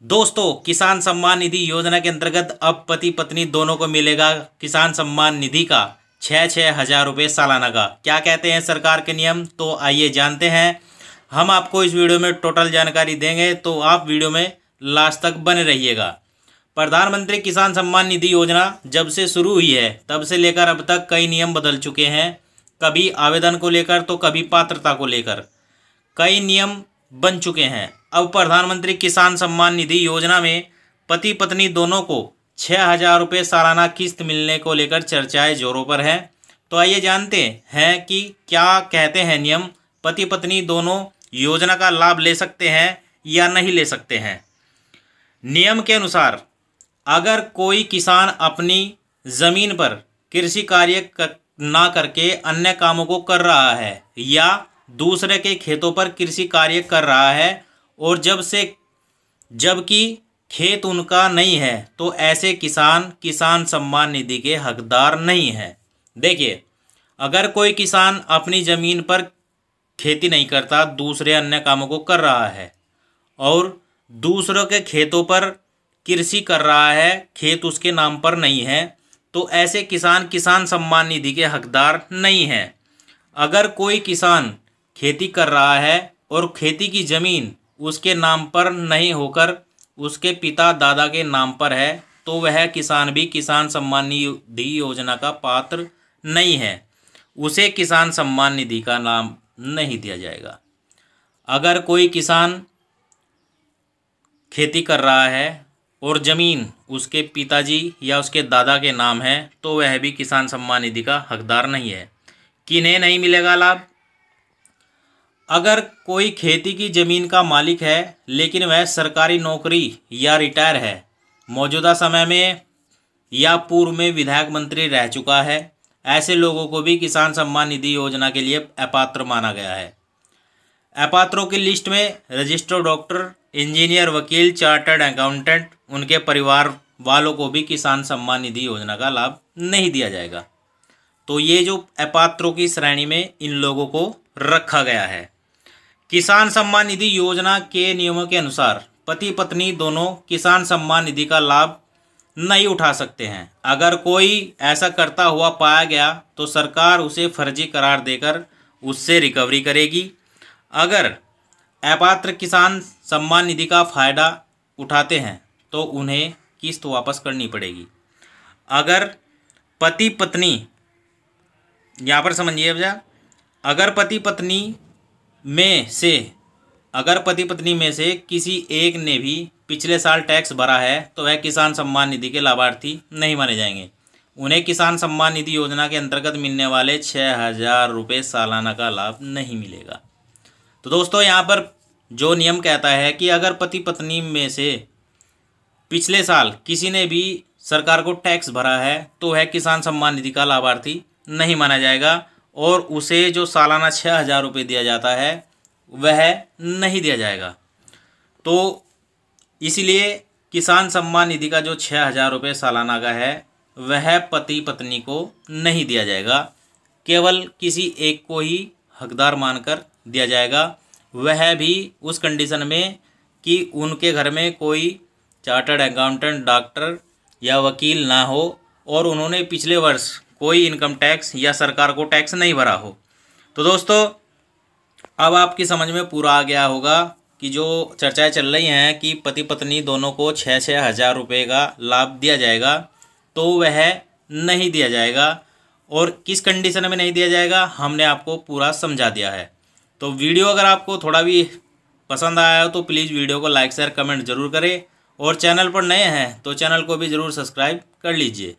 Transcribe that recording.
दोस्तों, किसान सम्मान निधि योजना के अंतर्गत अब पति पत्नी दोनों को मिलेगा किसान सम्मान निधि का 6,000 रुपये सालाना का। क्या कहते हैं सरकार के नियम, तो आइए जानते हैं। हम आपको इस वीडियो में टोटल जानकारी देंगे, तो आप वीडियो में लास्ट तक बने रहिएगा। प्रधानमंत्री किसान सम्मान निधि योजना जब से शुरू हुई है तब से लेकर अब तक कई नियम बदल चुके हैं। कभी आवेदन को लेकर तो कभी पात्रता को लेकर कई नियम बन चुके हैं। अब प्रधानमंत्री किसान सम्मान निधि योजना में पति पत्नी दोनों को 6,000 रुपये सालाना किस्त मिलने को लेकर चर्चाएं जोरों पर हैं। तो आइए जानते हैं कि क्या कहते हैं नियम, पति पत्नी दोनों योजना का लाभ ले सकते हैं या नहीं ले सकते हैं। नियम के अनुसार अगर कोई किसान अपनी ज़मीन पर कृषि कार्य ना करके अन्य कामों को कर रहा है या दूसरे के खेतों पर कृषि कार्य कर रहा है और जबकि खेत उनका नहीं है, तो ऐसे किसान सम्मान निधि के हकदार नहीं है। देखिए, अगर कोई किसान अपनी ज़मीन पर खेती नहीं करता, दूसरे अन्य कामों को कर रहा है और दूसरों के खेतों पर कृषि कर रहा है, खेत उसके नाम पर नहीं है, तो ऐसे किसान सम्मान निधि के हकदार नहीं है। अगर कोई किसान खेती कर रहा है और खेती की ज़मीन उसके नाम पर नहीं होकर उसके पिता दादा के नाम पर है, तो वह किसान भी किसान सम्मान निधि योजना का पात्र नहीं है, उसे किसान सम्मान निधि का नाम नहीं दिया जाएगा। अगर कोई किसान खेती कर रहा है और ज़मीन उसके पिताजी या उसके दादा के नाम है, तो वह भी किसान सम्मान निधि का हकदार नहीं है। किन्हें नहीं मिलेगा लाभ? अगर कोई खेती की ज़मीन का मालिक है लेकिन वह सरकारी नौकरी या रिटायर है, मौजूदा समय में या पूर्व में विधायक मंत्री रह चुका है, ऐसे लोगों को भी किसान सम्मान निधि योजना के लिए अपात्र माना गया है। अपात्रों की लिस्ट में रजिस्टर्ड डॉक्टर, इंजीनियर, वकील, चार्टर्ड अकाउंटेंट, उनके परिवार वालों को भी किसान सम्मान निधि योजना का लाभ नहीं दिया जाएगा। तो ये जो अपात्रों की श्रेणी में इन लोगों को रखा गया है। किसान सम्मान निधि योजना के नियमों के अनुसार पति पत्नी दोनों किसान सम्मान निधि का लाभ नहीं उठा सकते हैं। अगर कोई ऐसा करता हुआ पाया गया तो सरकार उसे फर्जी करार देकर उससे रिकवरी करेगी। अगर अपात्र किसान सम्मान निधि का फ़ायदा उठाते हैं तो उन्हें किस्त वापस करनी पड़ेगी। अगर पति पत्नी, यहाँ पर समझिए भैया, अगर पति पत्नी में से किसी एक ने भी पिछले साल टैक्स भरा है तो वह किसान सम्मान निधि के लाभार्थी नहीं माने जाएंगे। उन्हें किसान सम्मान निधि योजना के अंतर्गत मिलने वाले 6,000 रुपये सालाना का लाभ नहीं मिलेगा। तो दोस्तों, यहाँ पर जो नियम कहता है कि अगर पति पत्नी में से पिछले साल किसी ने भी सरकार को टैक्स भरा है तो वह किसान सम्मान निधि का लाभार्थी नहीं माना जाएगा और उसे जो सालाना 6,000 रुपये दिया जाता है वह नहीं दिया जाएगा। तो इसलिए किसान सम्मान निधि का जो 6,000 रुपये सालाना का है वह पति पत्नी को नहीं दिया जाएगा, केवल किसी एक को ही हकदार मानकर दिया जाएगा। वह भी उस कंडीशन में कि उनके घर में कोई चार्टर्ड अकाउंटेंट, डॉक्टर या वकील ना हो और उन्होंने पिछले वर्ष कोई इनकम टैक्स या सरकार को टैक्स नहीं भरा हो। तो दोस्तों, अब आपकी समझ में पूरा आ गया होगा कि जो चर्चाएं चल रही हैं कि पति पत्नी दोनों को 6,000 रुपये का लाभ दिया जाएगा, तो वह नहीं दिया जाएगा और किस कंडीशन में नहीं दिया जाएगा हमने आपको पूरा समझा दिया है। तो वीडियो अगर आपको थोड़ा भी पसंद आया हो तो प्लीज़ वीडियो को लाइक शेयर कमेंट ज़रूर करें और चैनल पर नए हैं तो चैनल को भी ज़रूर सब्सक्राइब कर लीजिए।